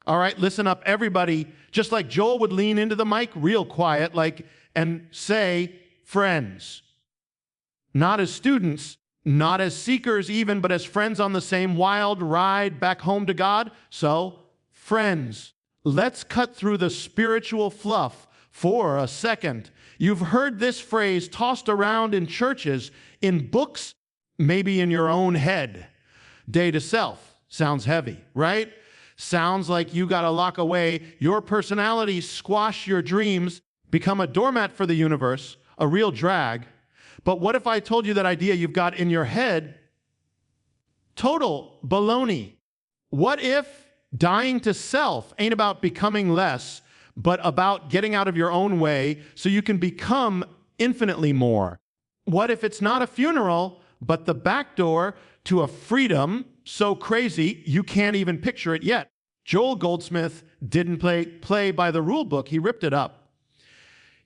All right, listen up, everybody. Just like Joel would lean into the mic real quiet, and say, friends. Not as students, not as seekers even, but as friends on the same wild ride back home to God. So, friends, let's cut through the spiritual fluff for a second. You've heard this phrase tossed around in churches, in books, maybe in your own head. Day to self. Sounds heavy, right? Sounds like you got to lock away your personality, squash your dreams, become a doormat for the universe, a real drag. But what if I told you that idea you've got in your head? Total baloney. What if dying to self ain't about becoming less, but about getting out of your own way so you can become infinitely more? What if it's not a funeral, but the back door to a freedom so crazy you can't even picture it yet? Joel Goldsmith didn't play by the rule book. He ripped it up.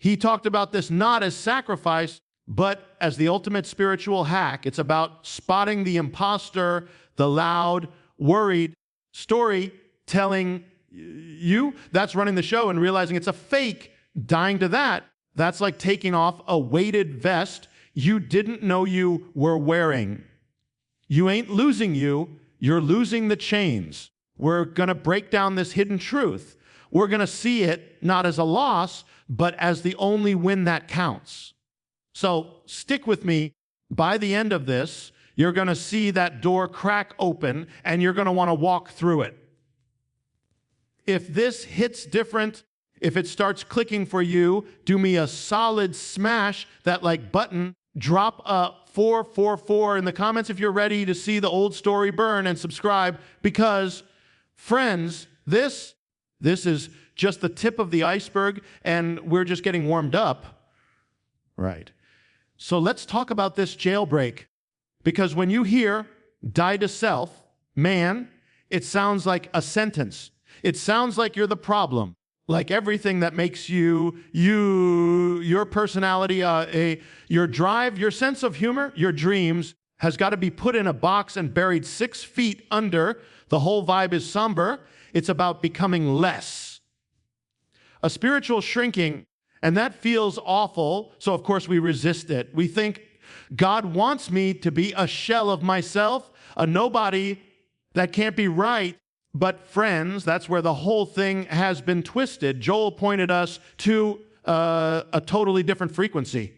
He talked about this not as sacrifice, but as the ultimate spiritual hack. It's about spotting the impostor, the loud, worried story-telling you that's running the show and realizing it's a fake. Dying to that, that's like taking off a weighted vest you didn't know you were wearing. You ain't losing you, you're losing the chains. We're going to break down this hidden truth. We're going to see it not as a loss, but as the only win that counts. So stick with me. By the end of this, you're going to see that door crack open, and you're going to want to walk through it. If this hits different, if it starts clicking for you, do me a solid smash that button, drop a 444 in the comments if you're ready to see the old story burn, and subscribe, because friends, this is just the tip of the iceberg, and we're just getting warmed up. Right. So let's talk about this jailbreak, because when you hear die to self, man, it sounds like a sentence. It sounds like you're the problem, like everything that makes you, your personality, your drive, your sense of humor, your dreams has got to be put in a box and buried 6 feet under. The whole vibe is somber. It's about becoming less. A spiritual shrinking, and that feels awful, so of course we resist it. We think God wants me to be a shell of myself, a nobody that can't be right. But friends, that's where the whole thing has been twisted. Joel pointed us to a totally different frequency.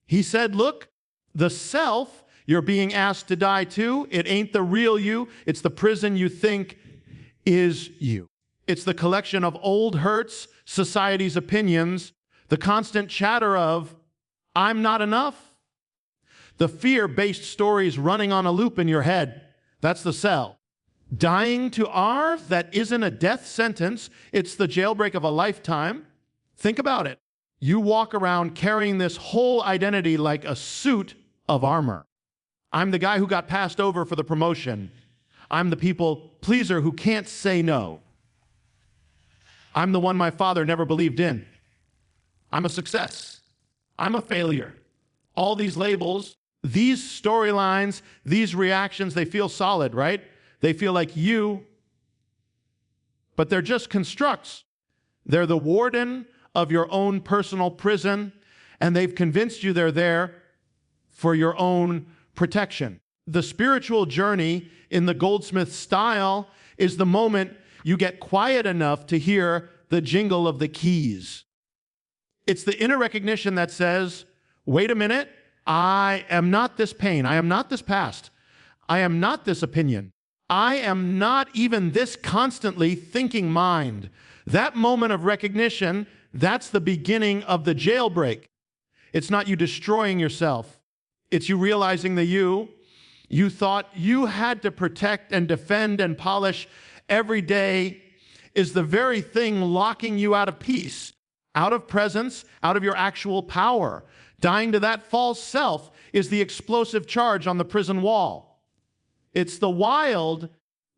He said, look, the self you're being asked to die to, it ain't the real you. It's the prison you think is you. It's the collection of old hurts, society's opinions, the constant chatter of, I'm not enough. The fear-based stories running on a loop in your head. That's the cell. Dying to R, that isn't a death sentence. It's the jailbreak of a lifetime. Think about it. You walk around carrying this whole identity like a suit of armor. I'm the guy who got passed over for the promotion. I'm the people pleaser who can't say no. I'm the one my father never believed in. I'm a success. I'm a failure. All these labels, these storylines, these reactions, they feel solid, right? They feel like you, but they're just constructs. They're the warden of your own personal prison, and they've convinced you they're there for your own protection. The spiritual journey in the Goldsmith style is the moment you get quiet enough to hear the jingle of the keys. It's the inner recognition that says, wait a minute, I am not this pain. I am not this past. I am not this opinion. I am not even this constantly thinking mind. That moment of recognition, that's the beginning of the jailbreak. It's not you destroying yourself. It's you realizing that you thought you had to protect and defend and polish every day is the very thing locking you out of peace, out of presence, out of your actual power. Dying to that false self is the explosive charge on the prison wall. It's the wild,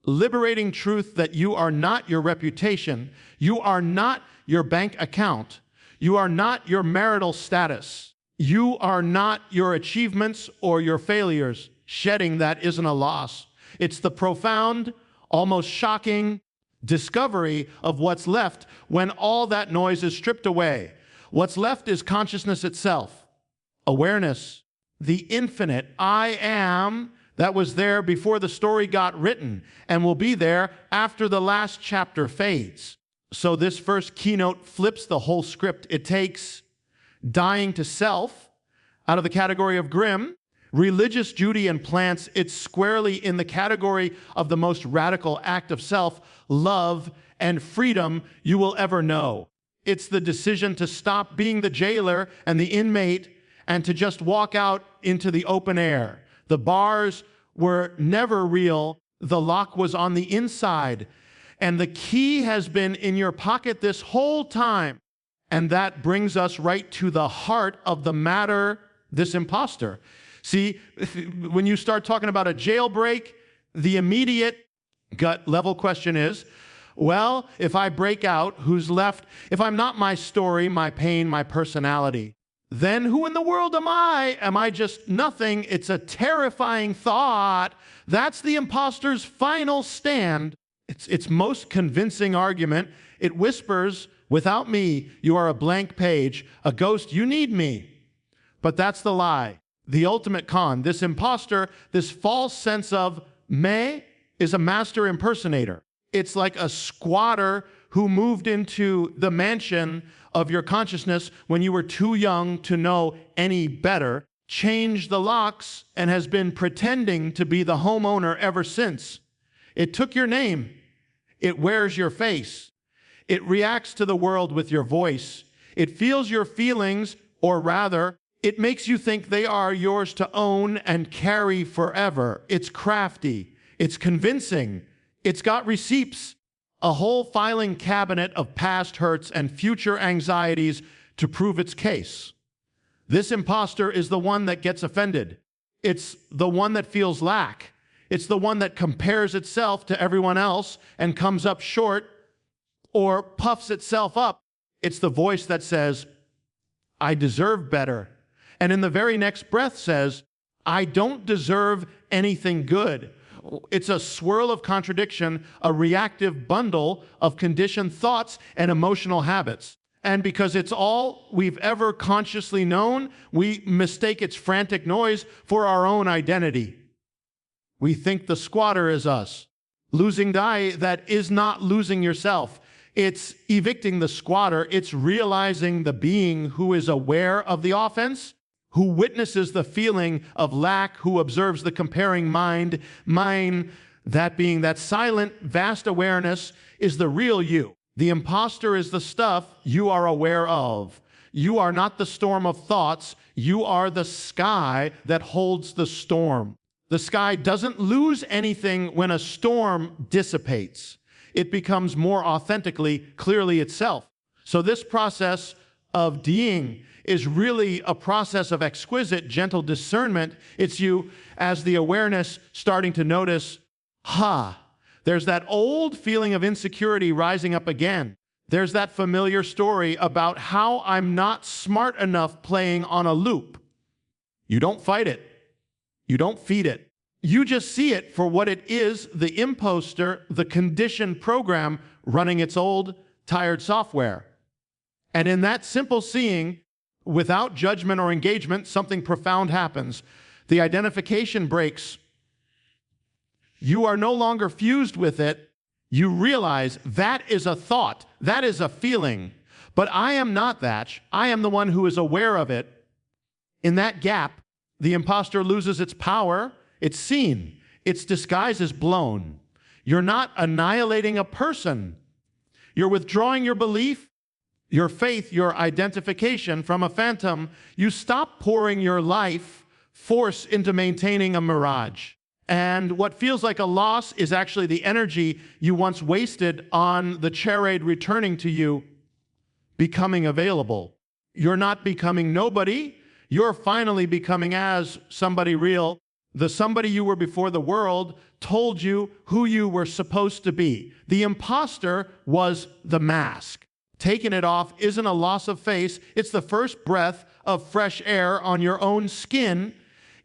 liberating truth that you are not your reputation. You are not your bank account. You are not your marital status. You are not your achievements or your failures. Shedding that isn't a loss. It's the profound, almost shocking, discovery of what's left when all that noise is stripped away. What's left is consciousness itself, awareness, the infinite I am that was there before the story got written and will be there after the last chapter fades. So this first keynote flips the whole script. It takes dying to self out of the category of grim, religious duty, and plants it squarely in the category of the most radical act of self, love, and freedom you will ever know. It's the decision to stop being the jailer and the inmate and to just walk out into the open air. The bars were never real. The lock was on the inside. And the key has been in your pocket this whole time. And that brings us right to the heart of the matter, this imposter. See, when you start talking about a jailbreak, the immediate gut level question is, well, if I break out, who's left? If I'm not my story, my pain, my personality, then who in the world am I? Am I just nothing? It's a terrifying thought. That's the imposter's final stand. Its most convincing argument. It whispers, without me, you are a blank page, a ghost, you need me. But that's the lie, the ultimate con. This imposter, this false sense of me, is a master impersonator. It's like a squatter who moved into the mansion of your consciousness when you were too young to know any better, changed the locks, and has been pretending to be the homeowner ever since. It took your name. It wears your face. It reacts to the world with your voice. It feels your feelings, or rather, it makes you think they are yours to own and carry forever. It's crafty. It's convincing. It's got receipts, a whole filing cabinet of past hurts and future anxieties to prove its case. This imposter is the one that gets offended. It's the one that feels lack. It's the one that compares itself to everyone else and comes up short or puffs itself up. It's the voice that says, I deserve better. And in the very next breath says, I don't deserve anything good. It's a swirl of contradiction, a reactive bundle of conditioned thoughts and emotional habits. And because it's all we've ever consciously known, we mistake its frantic noise for our own identity. We think the squatter is us. Losing die, that is not losing yourself. It's evicting the squatter. It's realizing the being who is aware of the offense, who witnesses the feeling of lack, who observes the comparing mind. Mine, that being that silent, vast awareness, is the real you. The imposter is the stuff you are aware of. You are not the storm of thoughts. You are the sky that holds the storm. The sky doesn't lose anything when a storm dissipates. It becomes more authentically, clearly itself. So this process of being is really a process of exquisite, gentle discernment. It's you, as the awareness, starting to notice, there's that old feeling of insecurity rising up again. There's that familiar story about how I'm not smart enough playing on a loop. You don't fight it. You don't feed it. You just see it for what it is, the imposter, the conditioned program running its old, tired software. And in that simple seeing, without judgment or engagement, something profound happens. The identification breaks. You are no longer fused with it. You realize that is a thought, that is a feeling, but I am not that. I am the one who is aware of it. In that gap, the imposter loses its power. It's seen. Its disguise is blown. You're not annihilating a person. You're withdrawing your belief, your faith, your identification from a phantom. You stop pouring your life force into maintaining a mirage. And what feels like a loss is actually the energy you once wasted on the charade returning to you, becoming available. You're not becoming nobody. You're finally becoming as somebody real. The somebody you were before the world told you who you were supposed to be. The imposter was the mask. Taking it off isn't a loss of face. It's the first breath of fresh air on your own skin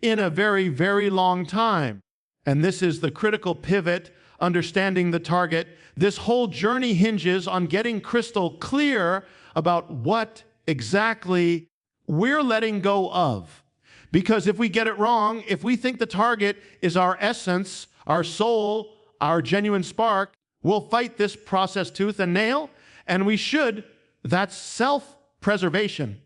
in a very, very long time. And this is the critical pivot understanding the target. This whole journey hinges on getting crystal clear about what exactly we're letting go of. Because if we get it wrong, if we think the target is our essence, our soul, our genuine spark, we'll fight this process tooth and nail, and we should. That's self-preservation.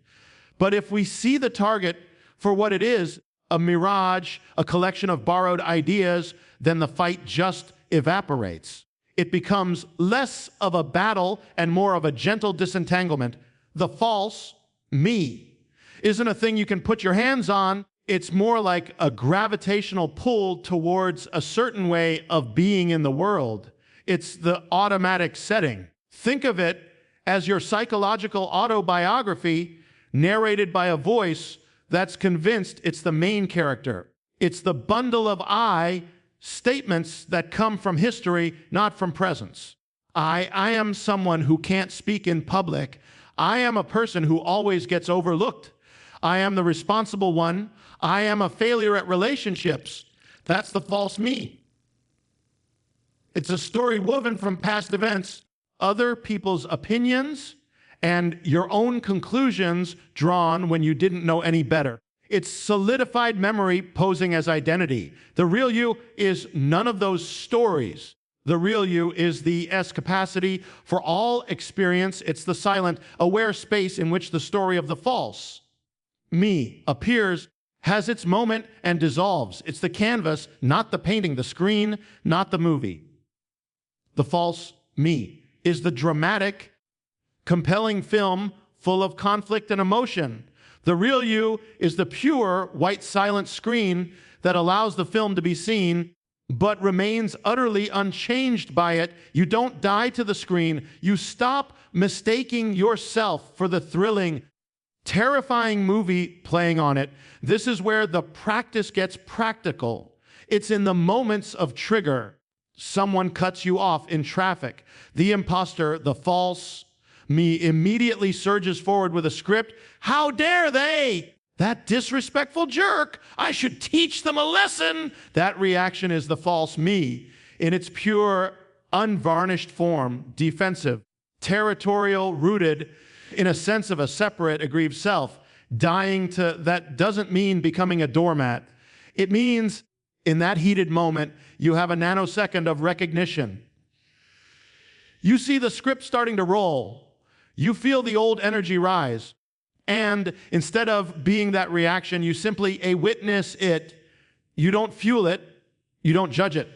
But if we see the target for what it is, a mirage, a collection of borrowed ideas, then the fight just evaporates. It becomes less of a battle and more of a gentle disentanglement. The false me isn't a thing you can put your hands on. It's more like a gravitational pull towards a certain way of being in the world. It's the automatic setting. Think of it as your psychological autobiography narrated by a voice that's convinced it's the main character. It's the bundle of I statements that come from history, not from presence. I am someone who can't speak in public. I am a person who always gets overlooked. I am the responsible one. I am a failure at relationships. That's the false me. It's a story woven from past events, other people's opinions, and your own conclusions drawn when you didn't know any better. It's solidified memory posing as identity. The real you is none of those stories. The real you is the S capacity for all experience. It's the silent, aware space in which the story of the false me appears, has its moment, and dissolves. It's the canvas, not the painting, the screen, not the movie. The false me is the dramatic, compelling film full of conflict and emotion. The real you is the pure, white, silent screen that allows the film to be seen, but remains utterly unchanged by it. You don't die to the screen. You stop mistaking yourself for the thrilling, terrifying movie playing on it. This is where the practice gets practical. It's in the moments of trigger. Someone cuts you off in traffic. The imposter, the false me, immediately surges forward with a script. How dare they? That disrespectful jerk. I should teach them a lesson. That reaction is the false me in its pure, unvarnished form, defensive, territorial, rooted in a sense of a separate, aggrieved self. Dying to that doesn't mean becoming a doormat. It means in that heated moment, you have a nanosecond of recognition. You see the script starting to roll. You feel the old energy rise. And instead of being that reaction, you simply witness it. You don't fuel it. You don't judge it.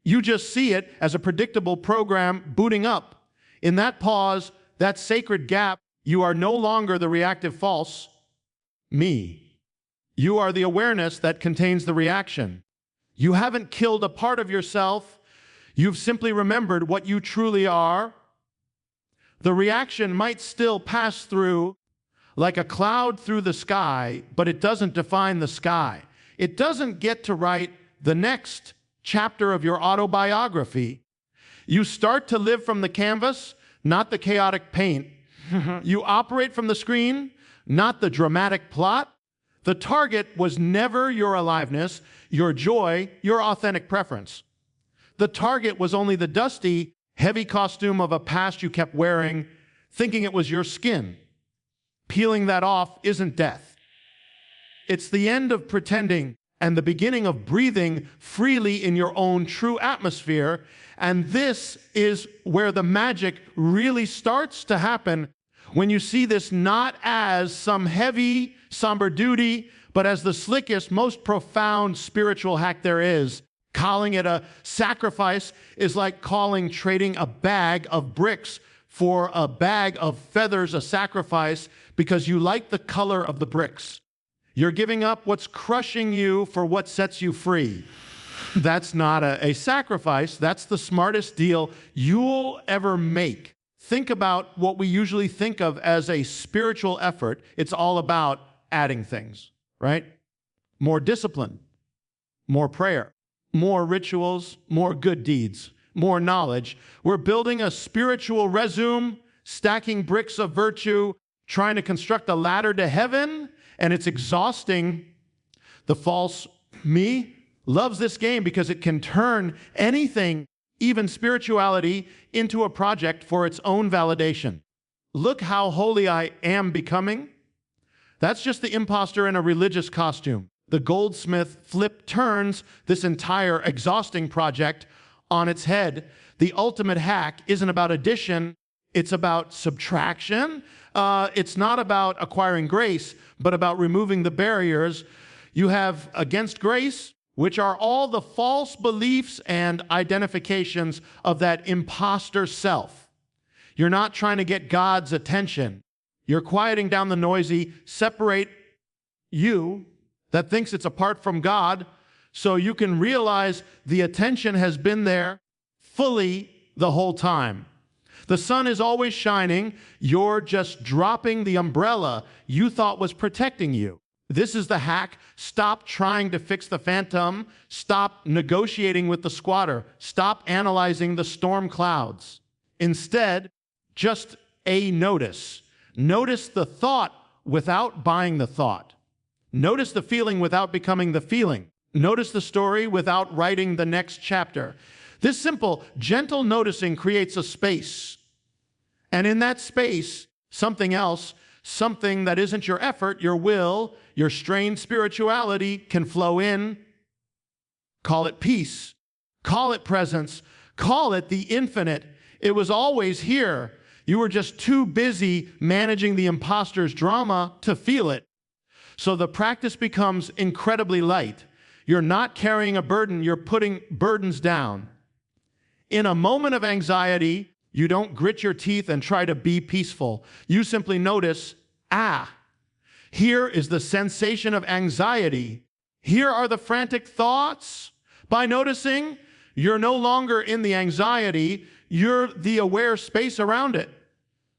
You just see it as a predictable program booting up. In that pause, that sacred gap, you are no longer the reactive false me. You are the awareness that contains the reaction. You haven't killed a part of yourself. You've simply remembered what you truly are. The reaction might still pass through like a cloud through the sky, but it doesn't define the sky. It doesn't get to write the next chapter of your autobiography. You start to live from the canvas, not the chaotic paint. You operate from the screen, not the dramatic plot. The target was never your aliveness, your joy, your authentic preference. The target was only the dusty, heavy costume of a past you kept wearing, thinking it was your skin. Peeling that off isn't death. It's the end of pretending and the beginning of breathing freely in your own true atmosphere. And this is where the magic really starts to happen, when you see this not as some heavy, somber duty, but as the slickest, most profound spiritual hack there is. Calling it a sacrifice is like calling trading a bag of bricks for a bag of feathers a sacrifice because you like the color of the bricks. You're giving up what's crushing you for what sets you free. That's not a sacrifice. That's the smartest deal you'll ever make. Think about what we usually think of as a spiritual effort. It's all about adding things, right? More discipline, more prayer, more rituals, more good deeds, more knowledge. We're building a spiritual resume, stacking bricks of virtue, trying to construct a ladder to heaven, and it's exhausting. The false me loves this game because it can turn anything even spirituality, into a project for its own validation. Look how holy I am becoming. That's just the imposter in a religious costume. The Goldsmith flip turns this entire exhausting project on its head. The ultimate hack isn't about addition, it's about subtraction. It's not about acquiring grace, but about removing the barriers you have against grace, which are all the false beliefs and identifications of that imposter self. You're not trying to get God's attention. You're quieting down the noisy, separate you that thinks it's apart from God, so you can realize the attention has been there fully the whole time. The sun is always shining. You're just dropping the umbrella you thought was protecting you. This is the hack. Stop trying to fix the phantom. Stop negotiating with the squatter. Stop analyzing the storm clouds. Instead, just notice. Notice the thought without buying the thought. Notice the feeling without becoming the feeling. Notice the story without writing the next chapter. This simple, gentle noticing creates a space. And in that space, something else, something that isn't your effort, your will, your strained spirituality can flow in. Call it peace. Call it presence. Call it the infinite. It was always here. You were just too busy managing the imposter's drama to feel it. So the practice becomes incredibly light. You're not carrying a burden, you're putting burdens down. In a moment of anxiety, you don't grit your teeth and try to be peaceful. You simply notice, here is the sensation of anxiety. Here are the frantic thoughts. By noticing, you're no longer in the anxiety, you're the aware space around it.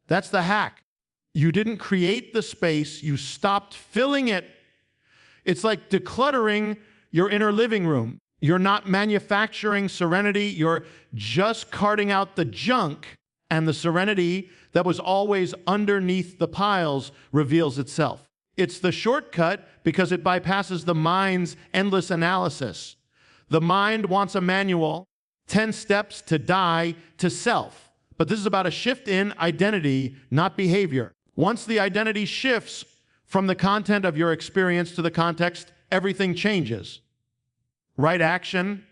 That's the hack. You didn't create the space, you stopped filling it. It's like decluttering your inner living room. You're not manufacturing serenity, you're just carting out the junk, and the serenity that was always underneath the piles reveals itself. It's the shortcut because it bypasses the mind's endless analysis. The mind wants a manual, 10 steps to die to self. But this is about a shift in identity, not behavior. Once the identity shifts from the content of your experience to the context, everything changes. Right action,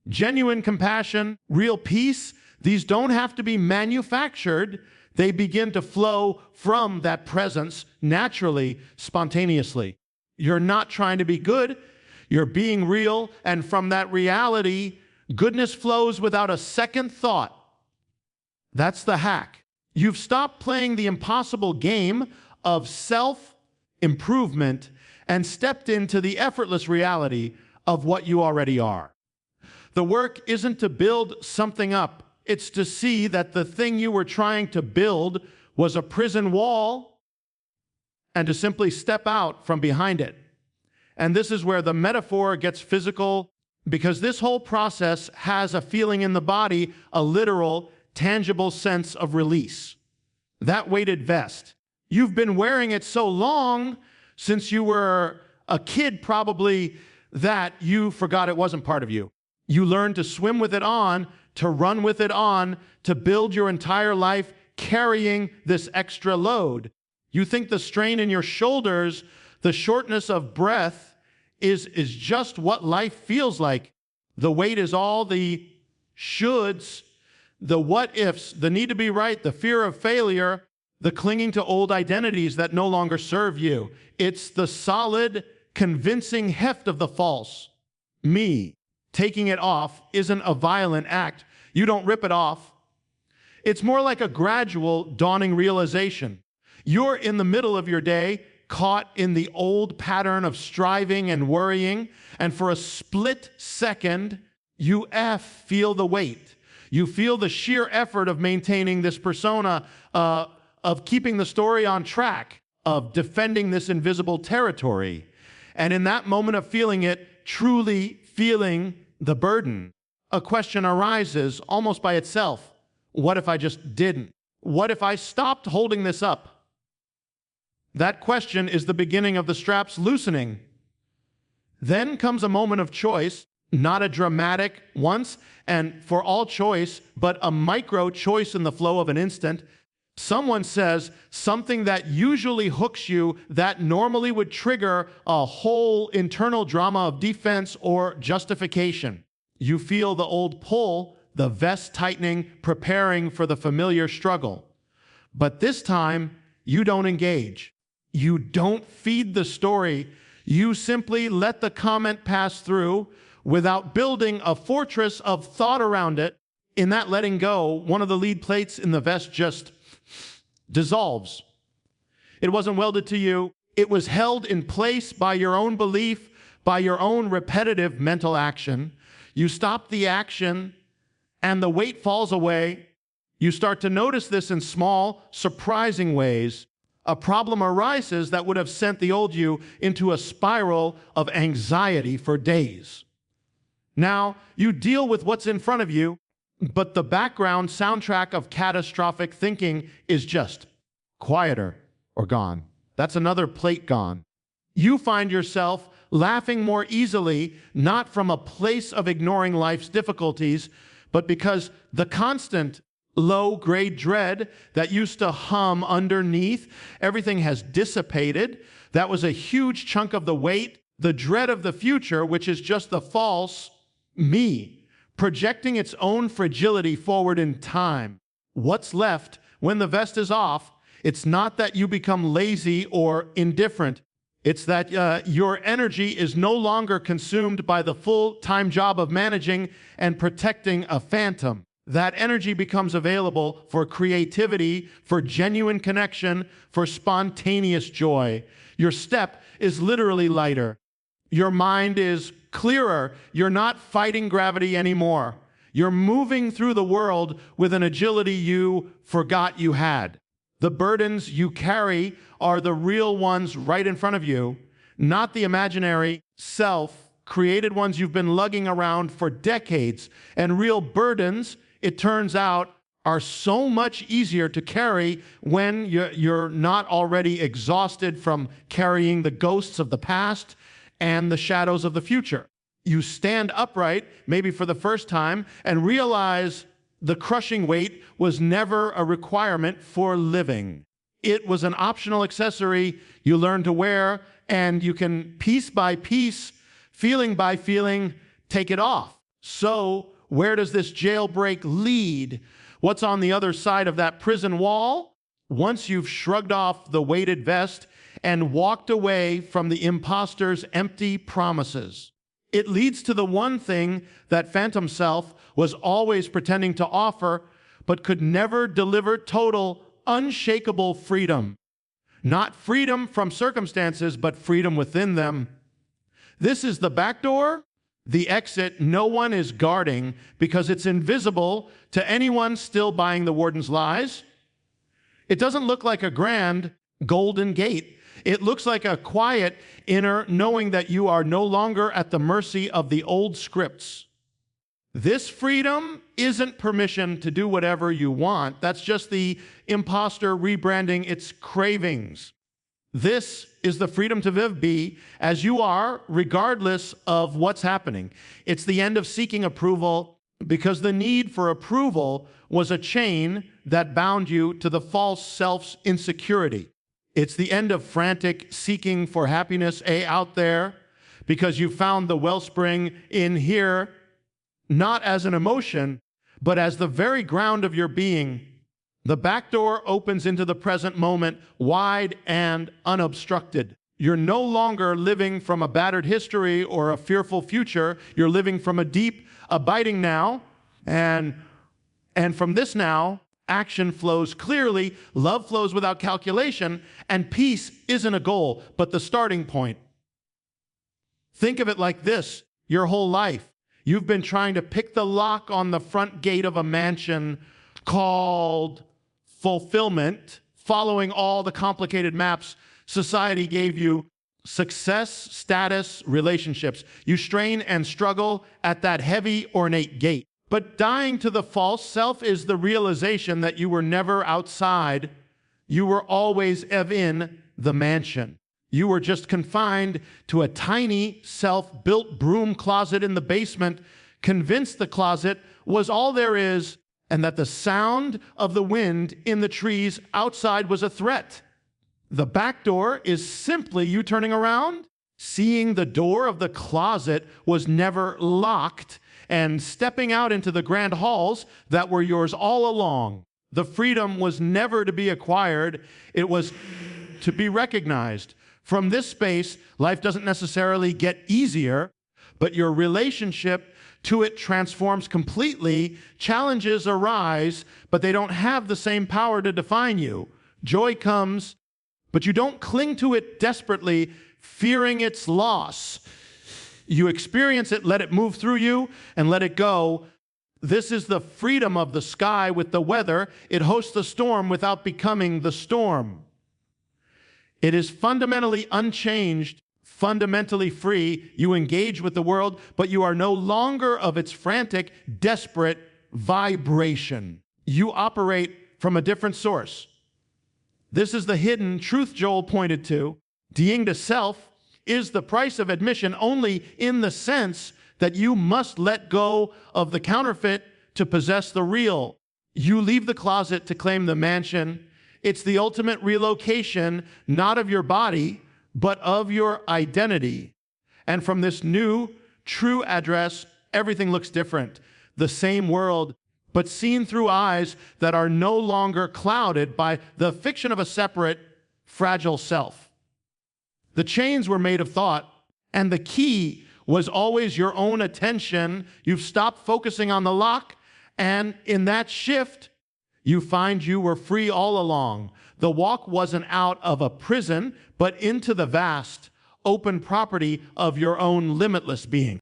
genuine compassion, real peace, these don't have to be manufactured. They begin to flow from that presence naturally, spontaneously. You're not trying to be good, you're being real, and from that reality, goodness flows without a second thought. That's the hack. You've stopped playing the impossible game of self-improvement and stepped into the effortless reality of what you already are. The work isn't to build something up. It's to see that the thing you were trying to build was a prison wall and to simply step out from behind it. And this is where the metaphor gets physical, because this whole process has a feeling in the body, a literal, tangible sense of release. That weighted vest. You've been wearing it so long, since you were a kid probably, that you forgot it wasn't part of you. You learned to swim with it on, to run with it on, to build your entire life carrying this extra load. You think the strain in your shoulders, the shortness of breath is just what life feels like. The weight is all the shoulds, the what ifs, the need to be right, the fear of failure, the clinging to old identities that no longer serve you. It's the solid, convincing heft of the false. Me. Taking it off isn't a violent act. You don't rip it off. It's more like a gradual, dawning realization. You're in the middle of your day, caught in the old pattern of striving and worrying, and for a split second, you feel the weight. You feel the sheer effort of maintaining this persona, of keeping the story on track, of defending this invisible territory. And in that moment of feeling it, truly feeling the burden, a question arises almost by itself. What if I just didn't? What if I stopped holding this up? That question is the beginning of the straps loosening. Then comes a moment of choice. Not a dramatic once and for all choice, but a micro choice in the flow of an instant. Someone says something that usually hooks you that normally would trigger a whole internal drama of defense or justification. You feel the old pull, the vest tightening, preparing for the familiar struggle. But this time, you don't engage. You don't feed the story. You simply let the comment pass through without building a fortress of thought around it. In that letting go, one of the lead plates in the vest just dissolves. It wasn't welded to you. It was held in place by your own belief, by your own repetitive mental action. You stop the action and the weight falls away. You start to notice this in small, surprising ways. A problem arises that would have sent the old you into a spiral of anxiety for days. Now, you deal with what's in front of you, but the background soundtrack of catastrophic thinking is just quieter or gone. That's another plate gone. You find yourself laughing more easily, not from a place of ignoring life's difficulties, but because the constant low-grade dread that used to hum underneath, everything has dissipated. That was a huge chunk of the weight. The dread of the future, which is just the false me, projecting its own fragility forward in time. What's left when the vest is off? It's not that you become lazy or indifferent. It's that your energy is no longer consumed by the full-time job of managing and protecting a phantom. That energy becomes available for creativity, for genuine connection, for spontaneous joy. Your step is literally lighter. Your mind is clearer. You're not fighting gravity anymore. You're moving through the world with an agility you forgot you had. The burdens you carry are the real ones right in front of you, not the imaginary self-created ones you've been lugging around for decades. And real burdens, it turns out, are so much easier to carry when you're not already exhausted from carrying the ghosts of the past and the shadows of the future. You stand upright, maybe for the first time, and realize the crushing weight was never a requirement for living. It was an optional accessory you learn to wear, and you can piece by piece, feeling by feeling, take it off. So, where does this jailbreak lead? What's on the other side of that prison wall? Once you've shrugged off the weighted vest and walked away from the imposter's empty promises, it leads to the one thing that phantom self was always pretending to offer, but could never deliver: total, unshakable freedom. Not freedom from circumstances, but freedom within them. This is the back door, the exit no one is guarding because it's invisible to anyone still buying the warden's lies. It doesn't look like a grand golden gate. It looks like a quiet inner knowing that you are no longer at the mercy of the old scripts. This freedom isn't permission to do whatever you want. That's just the imposter rebranding its cravings. This is the freedom to be as you are, regardless of what's happening. It's the end of seeking approval, because the need for approval was a chain that bound you to the false self's insecurity. It's the end of frantic seeking for happiness out there, because you found the wellspring in here, not as an emotion, but as the very ground of your being. The back door opens into the present moment, wide and unobstructed. You're no longer living from a battered history or a fearful future. You're living from a deep, abiding now. And from this now, action flows clearly, love flows without calculation, and peace isn't a goal, but the starting point. Think of it like this: your whole life, you've been trying to pick the lock on the front gate of a mansion called fulfillment, following all the complicated maps society gave you: success, status, relationships. You strain and struggle at that heavy, ornate gate. But dying to the false self is the realization that you were never outside. You were always in the mansion. You were just confined to a tiny, self-built broom closet in the basement, convinced the closet was all there is, and that the sound of the wind in the trees outside was a threat. The back door is simply you turning around, seeing the door of the closet was never locked, and stepping out into the grand halls that were yours all along. The freedom was never to be acquired, it was to be recognized. From this space, life doesn't necessarily get easier, but your relationship to it transforms completely. Challenges arise, but they don't have the same power to define you. Joy comes, but you don't cling to it desperately, fearing its loss. You experience it, let it move through you, and let it go. This is the freedom of the sky with the weather. It hosts the storm without becoming the storm. It is fundamentally unchanged, fundamentally free. You engage with the world, but you are no longer of its frantic, desperate vibration. You operate from a different source. This is the hidden truth Joel pointed to. Dying to self is the price of admission only in the sense that you must let go of the counterfeit to possess the real. You leave the closet to claim the mansion. It's the ultimate relocation, not of your body, but of your identity. And from this new, true address, everything looks different. The same world, but seen through eyes that are no longer clouded by the fiction of a separate, fragile self. The chains were made of thought, and the key was always your own attention. You've stopped focusing on the lock, and in that shift, you find you were free all along. The walk wasn't out of a prison, but into the vast, open property of your own limitless being.